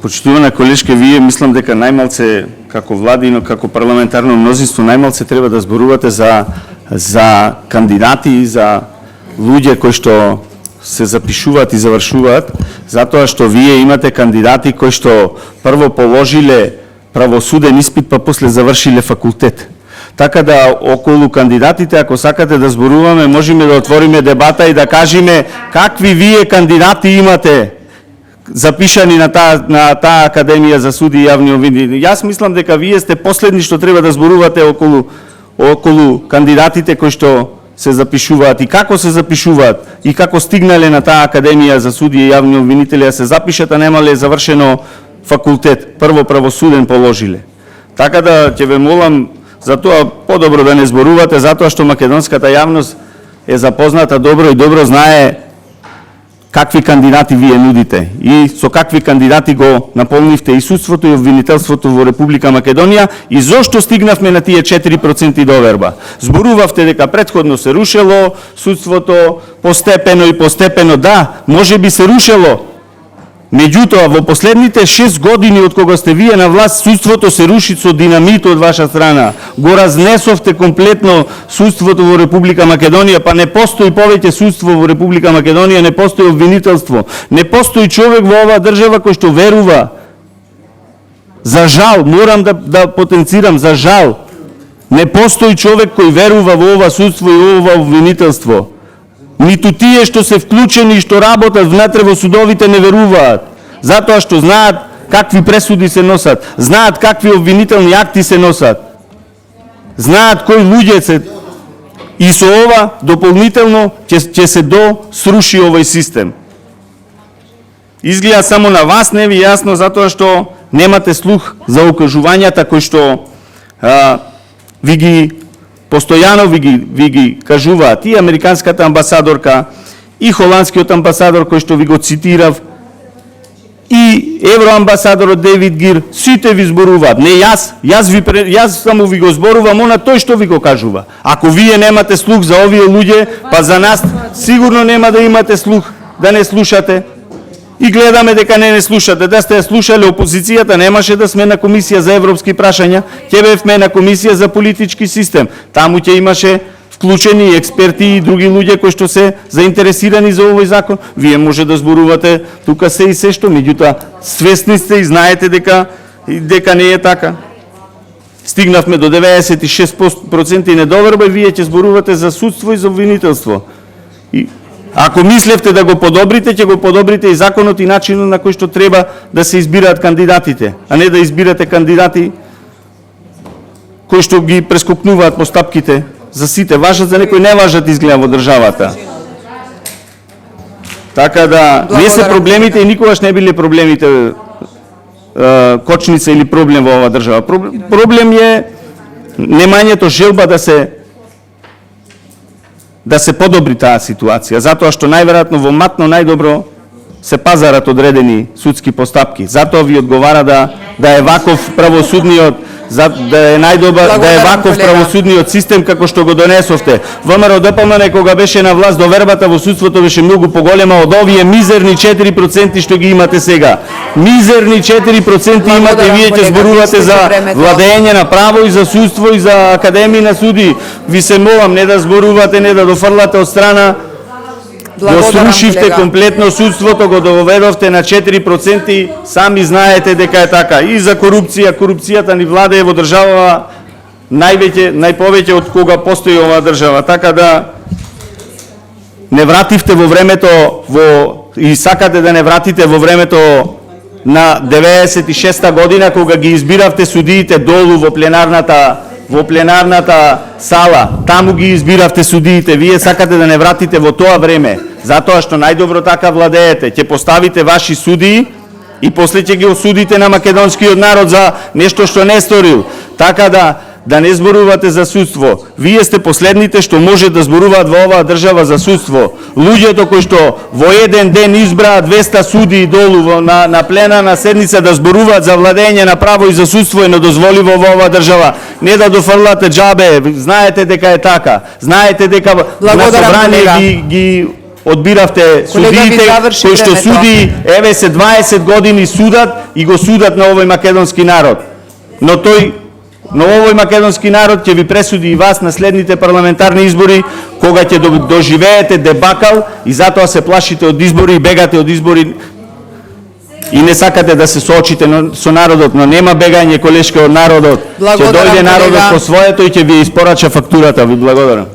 Почитувана колешке, вие мислам дека најмалце како владино, како парламентарно мнозинство, најмалце треба да зборувате за кандидати, за луѓе кои што се запишуваат и завршуваат, затоа што вие имате кандидати кои што прво положиле правосуден испит, па после завршиле факултет. Така да околу кандидатите, ако сакате да зборуваме, можеме да отвориме дебата и да кажеме какви вие кандидати имате запишани на таа академија за суди и јавни обвинители. Јас мислам дека вие сте последни што треба да зборувате околу кандидатите кои што се запишуваат и како се запишуваат и како стигнале на таа академија за суди и јавни обвинители, а се запишат, а немале завршено факултет, прво правосуден положиле. Така да ќе ве молам за тоа подобро да не зборувате, затоа што македонската јавност е запозната добро и добро знае какви кандидати вие нудите и со какви кандидати го наполнивте и судството и обвинителството во Република Македонија и зошто стигнавме на тие 4% доверба. Зборувавте дека претходно се рушело судството постепено и постепено, да, може би се рушело. Меѓутоа, во последните 6 години од кога сте вие на власт, судството се руши со динамит од ваша страна. Го разнесовте комплетно судството во Република Македонија, па не постои повеќе судство во Република Македонија, не постои обвинителство. Не постои човек во оваа држава кој што верува. За жал, морам да потенцирам, за жал, не постои човек кој верува во ова судство и во ова обвинителство. Ниту тие што се вклучени и што работат внатре во судовите не веруваат, затоа што знаат какви пресуди се носат, знаат какви обвинителни акти се носат, знаат кои луѓе се и со ова дополнително ќе се сруши овој систем. Изгледа само на вас не ви јасно затоа што немате слух за укажувањата кои што постојано ви ги кажуваат и американската амбасадорка, и холандскиот амбасадор кој што ви го цитирав, и евроамбасадорот Дейвид Гир, сите ви зборуваат. Не јас само ви го зборувам она тој што ви го кажува. Ако вие немате слух за овие луѓе, па за нас сигурно нема да имате слух да не слушате. И гледаме дека не слушате. Да сте слушале опозицијата, немаше да сме на комисија за европски прашања, ќе бевме на комисија за политички систем. Таму ќе имаше вклучени експерти и други луѓе кои што се заинтересирани за овој закон. Вие може да зборувате тука се и се што, меѓутоа свесни сте и знаете дека не е така. Стигнавме до 96% недоверба и вие ќе зборувате за судство и за обвинителство. Ако мислевте да го подобрите, ќе го подобрите и законот и начинот на кој што треба да се избираат кандидатите, а не да избирате кандидати кои што ги прескокнуваат постапките. За сите важат, за некои не важат, изгледа во државата. Така да, не се проблемите и никогаш не биле проблемите кочница или проблем во оваа држава. Проблем е немањето желба да се подобри таа ситуација, затоа што најверојатно во матно најдобро се пазарат одредени судски постапки. Затоа ви одговара да е ваков правосудниот, да е најдобар, да е ваков правосудниот систем како што го донесовте. ВМРО ДПМН кога беше на власт, довербата во судството беше многу поголема од овие мизерни 4% што ги имате сега. Мизерни 4% имате, вие ќе зборувате за владење на право и за судство и за академии на суди. Ви се молам не да зборувате, не да дофрлате од страна. Го срушивте комплетно судството, го доведовте на 4%, сами знаете дека е така. И за корупцијата ни владее во држава најповеќе од кога постои оваа држава. Така да не вративте во времето и сакате да не вратите во времето на 96-та година кога ги избиравте судиите долу во пленарната сала, таму ги избиравте судиите, вие сакате да не вратите во тоа време, затоа што најдобро така владеете, ќе поставите ваши судии и после ќе ги осудите на македонскиот народ за нешто што не сторил. Така да не зборувате за судство. Вие сте последните што може да зборуваат во оваа држава за судство. Луѓето кои што во еден ден избраа 200 судии долу на пленарна седница да зборуваат за владење на право и за судство е недозволиво во оваа држава. Не да дофрлате џабе, знаете дека е така. Знаете дека на собрание ги одбиравте судиите заврши кои што времето. суди, еве се 20 години судат и го судат на овој македонски народ. Но овој македонски народ ќе ви пресуди и вас на следните парламентарни избори, кога ќе доживеете дебакал и затоа се плашите од избори и бегате од избори и не сакате да се соочите со народот, но нема бегање, колешке, од народот. Ќе Благодарам, дојде народот колега. по своето и ќе ви испорача фактурата. Ви благодарам.